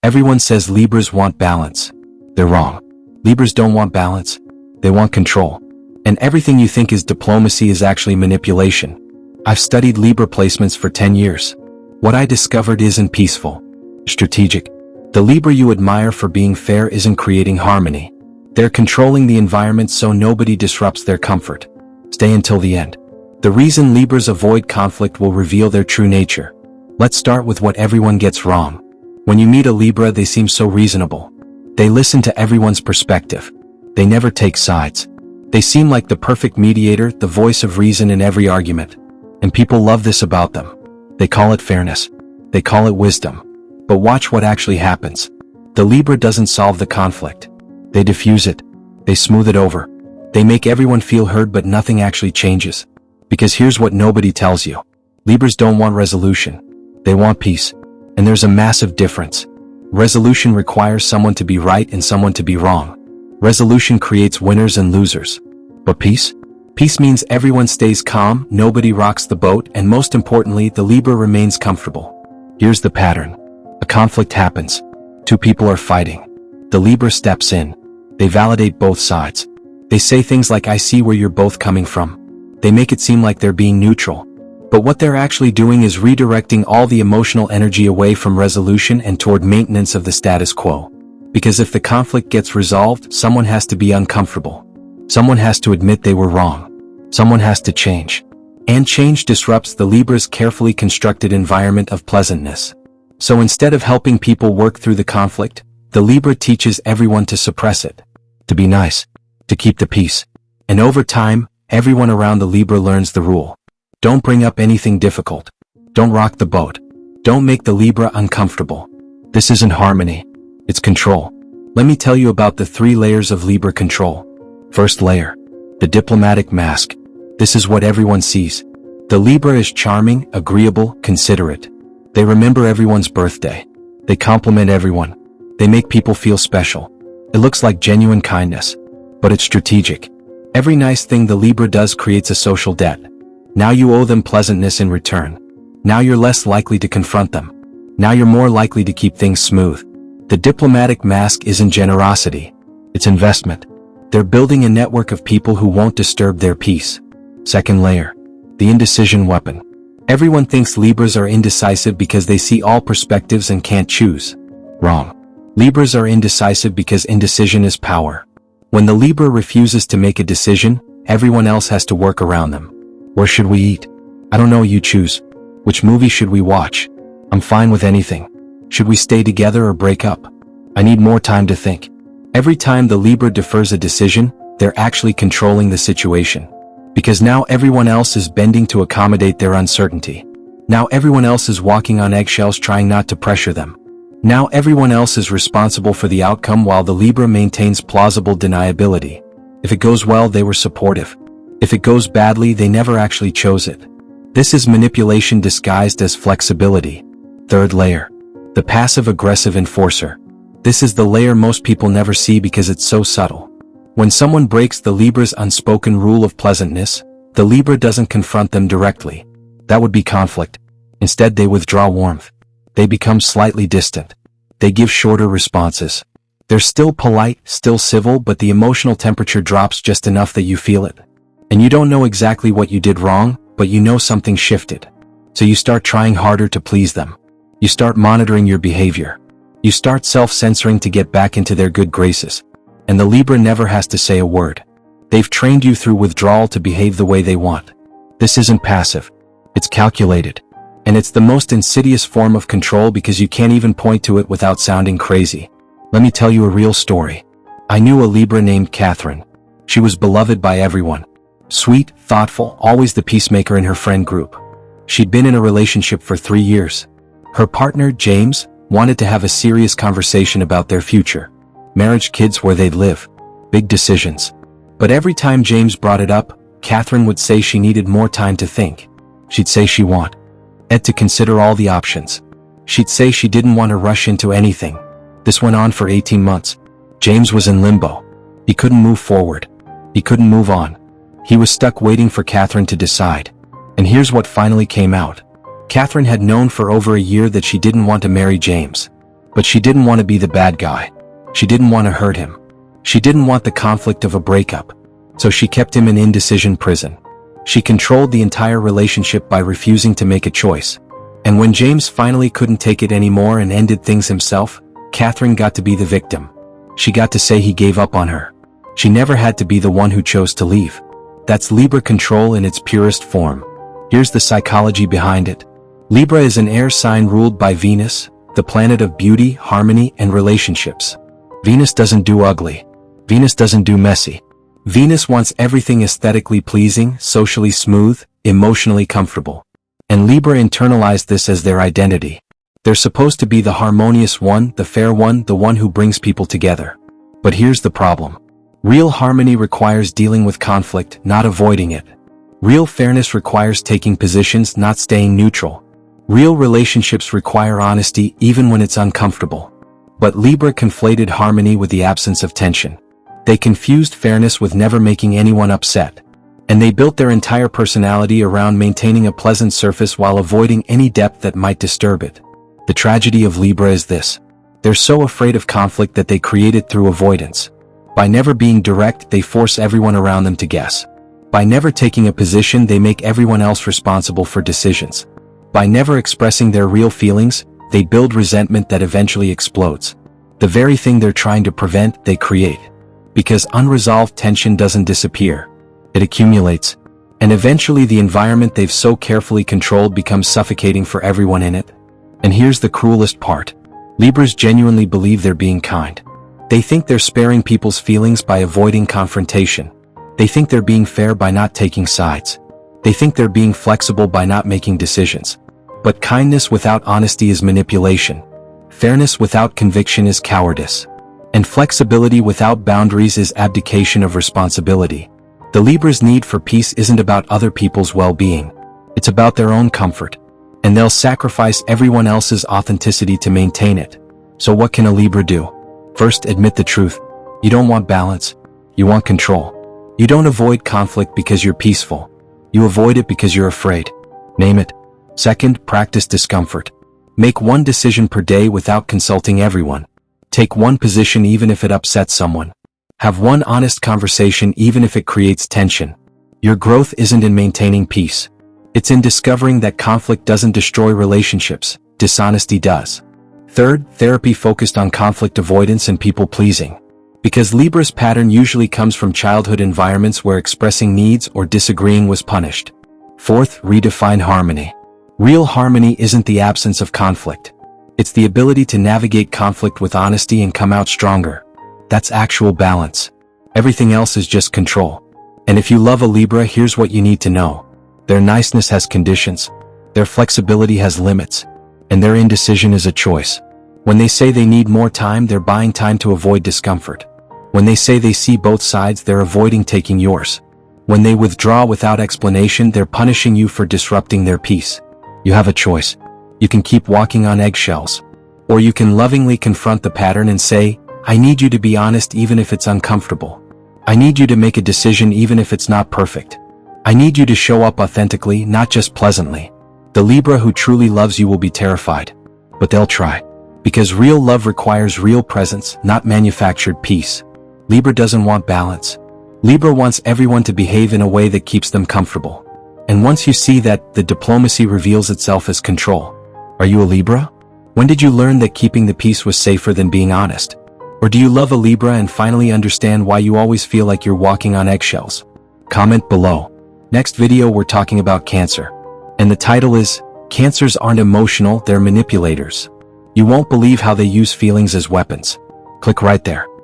Everyone says Libras want balance. They're wrong. Libras don't want balance. They want control. And everything you think is diplomacy is actually manipulation. I've studied Libra placements for 10 years. What I discovered isn't peaceful, strategic. The Libra you admire for being fair isn't creating harmony. They're controlling the environment so nobody disrupts their comfort. Stay until the end. The reason Libras avoid conflict will reveal their true nature. Let's start with what everyone gets wrong. When you meet a Libra, they seem so reasonable. They listen to everyone's perspective. They never take sides. They seem like the perfect mediator, the voice of reason in every argument. And people love this about them. They call it fairness. They call it wisdom. But watch what actually happens. The Libra doesn't solve the conflict. They diffuse it. They smooth it over. They make everyone feel heard, but nothing actually changes. Because here's what nobody tells you. Libras don't want resolution. They want peace. And there's a massive difference. Resolution requires someone to be right and someone to be wrong. Resolution creates winners and losers. But peace? Peace means everyone stays calm, nobody rocks the boat, and most importantly, the Libra remains comfortable. Here's the pattern. A conflict happens. Two people are fighting. The Libra steps in. They validate both sides. They say things like, I see where you're both coming from. They make it seem like they're being neutral. But what they're actually doing is redirecting all the emotional energy away from resolution and toward maintenance of the status quo. Because if the conflict gets resolved, someone has to be uncomfortable. Someone has to admit they were wrong. Someone has to change. And change disrupts the Libra's carefully constructed environment of pleasantness. So instead of helping people work through the conflict, the Libra teaches everyone to suppress it. To be nice. To keep the peace. And over time, everyone around the Libra learns the rule. Don't bring up anything difficult. Don't rock the boat. Don't make the Libra uncomfortable. This isn't harmony. It's control. Let me tell you about the 3 layers of Libra control. First layer. The diplomatic mask. This is what everyone sees. The Libra is charming, agreeable, considerate. They remember everyone's birthday. They compliment everyone. They make people feel special. It looks like genuine kindness. But it's strategic. Every nice thing the Libra does creates a social debt. Now you owe them pleasantness in return. Now you're less likely to confront them. Now you're more likely to keep things smooth. The diplomatic mask isn't generosity. It's investment. They're building a network of people who won't disturb their peace. Second layer. The indecision weapon. Everyone thinks Libras are indecisive because they see all perspectives and can't choose. Wrong. Libras are indecisive because indecision is power. When the Libra refuses to make a decision, everyone else has to work around them. Where should we eat? I don't know, you choose. Which movie should we watch? I'm fine with anything. Should we stay together or break up? I need more time to think. Every time the Libra defers a decision, they're actually controlling the situation. Because now everyone else is bending to accommodate their uncertainty. Now everyone else is walking on eggshells trying not to pressure them. Now everyone else is responsible for the outcome while the Libra maintains plausible deniability. If it goes well, they were supportive. If it goes badly, they never actually chose it. This is manipulation disguised as flexibility. Third layer. The passive-aggressive enforcer. This is the layer most people never see because it's so subtle. When someone breaks the Libra's unspoken rule of pleasantness, the Libra doesn't confront them directly. That would be conflict. Instead, they withdraw warmth. They become slightly distant. They give shorter responses. They're still polite, still civil, but the emotional temperature drops just enough that you feel it. And you don't know exactly what you did wrong, but you know something shifted. So you start trying harder to please them. You start monitoring your behavior. You start self-censoring to get back into their good graces. And the Libra never has to say a word. They've trained you through withdrawal to behave the way they want. This isn't passive. It's calculated. And it's the most insidious form of control because you can't even point to it without sounding crazy. Let me tell you a real story. I knew a Libra named Catherine. She was beloved by everyone. Sweet, thoughtful, always the peacemaker in her friend group. She'd been in a relationship for 3 years. Her partner, James, wanted to have a serious conversation about their future. Marriage, kids, where they'd live. Big decisions. But every time James brought it up, Catherine would say she needed more time to think. She'd say she wanted to consider all the options. She'd say she didn't want to rush into anything. This went on for 18 months. James was in limbo. He couldn't move forward. He couldn't move on. He was stuck waiting for Catherine to decide. And here's what finally came out. Catherine had known for over a year that she didn't want to marry James. But she didn't want to be the bad guy. She didn't want to hurt him. She didn't want the conflict of a breakup. So she kept him in indecision prison. She controlled the entire relationship by refusing to make a choice. And when James finally couldn't take it anymore and ended things himself, Catherine got to be the victim. She got to say he gave up on her. She never had to be the one who chose to leave. That's Libra control in its purest form. Here's the psychology behind it. Libra is an air sign ruled by Venus, the planet of beauty, harmony, and relationships. Venus doesn't do ugly. Venus doesn't do messy. Venus wants everything aesthetically pleasing, socially smooth, emotionally comfortable. And Libra internalized this as their identity. They're supposed to be the harmonious one, the fair one, the one who brings people together. But here's the problem. Real harmony requires dealing with conflict, not avoiding it. Real fairness requires taking positions, not staying neutral. Real relationships require honesty even when it's uncomfortable. But Libra conflated harmony with the absence of tension. They confused fairness with never making anyone upset. And they built their entire personality around maintaining a pleasant surface while avoiding any depth that might disturb it. The tragedy of Libra is this. They're so afraid of conflict that they create it through avoidance. By never being direct, they force everyone around them to guess. By never taking a position, they make everyone else responsible for decisions. By never expressing their real feelings, they build resentment that eventually explodes. The very thing they're trying to prevent, they create. Because unresolved tension doesn't disappear. It accumulates. And eventually the environment they've so carefully controlled becomes suffocating for everyone in it. And here's the cruelest part. Libras genuinely believe they're being kind. They think they're sparing people's feelings by avoiding confrontation. They think they're being fair by not taking sides. They think they're being flexible by not making decisions. But kindness without honesty is manipulation. Fairness without conviction is cowardice. And flexibility without boundaries is abdication of responsibility. The Libra's need for peace isn't about other people's well-being. It's about their own comfort. And they'll sacrifice everyone else's authenticity to maintain it. So what can a Libra do? First, admit the truth. You don't want balance. You want control. You don't avoid conflict because you're peaceful. You avoid it because you're afraid. Name it. Second, practice discomfort. Make one decision per day without consulting everyone. Take one position even if it upsets someone. Have one honest conversation even if it creates tension. Your growth isn't in maintaining peace. It's in discovering that conflict doesn't destroy relationships, dishonesty does. Third, therapy focused on conflict avoidance and people-pleasing. Because Libra's pattern usually comes from childhood environments where expressing needs or disagreeing was punished. Fourth, redefine harmony. Real harmony isn't the absence of conflict. It's the ability to navigate conflict with honesty and come out stronger. That's actual balance. Everything else is just control. And if you love a Libra, here's what you need to know. Their niceness has conditions. Their flexibility has limits. And their indecision is a choice. When they say they need more time, they're buying time to avoid discomfort. When they say they see both sides, they're avoiding taking yours. When they withdraw without explanation, they're punishing you for disrupting their peace. You have a choice. You can keep walking on eggshells. Or you can lovingly confront the pattern and say, I need you to be honest even if it's uncomfortable. I need you to make a decision even if it's not perfect. I need you to show up authentically, not just pleasantly. The Libra who truly loves you will be terrified. But they'll try. Because real love requires real presence, not manufactured peace. Libra doesn't want balance. Libra wants everyone to behave in a way that keeps them comfortable. And once you see that, the diplomacy reveals itself as control. Are you a Libra? When did you learn that keeping the peace was safer than being honest? Or do you love a Libra and finally understand why you always feel like you're walking on eggshells? Comment below. Next video we're talking about Cancer. And the title is, Cancers aren't emotional, they're manipulators. You won't believe how they use feelings as weapons. Click right there.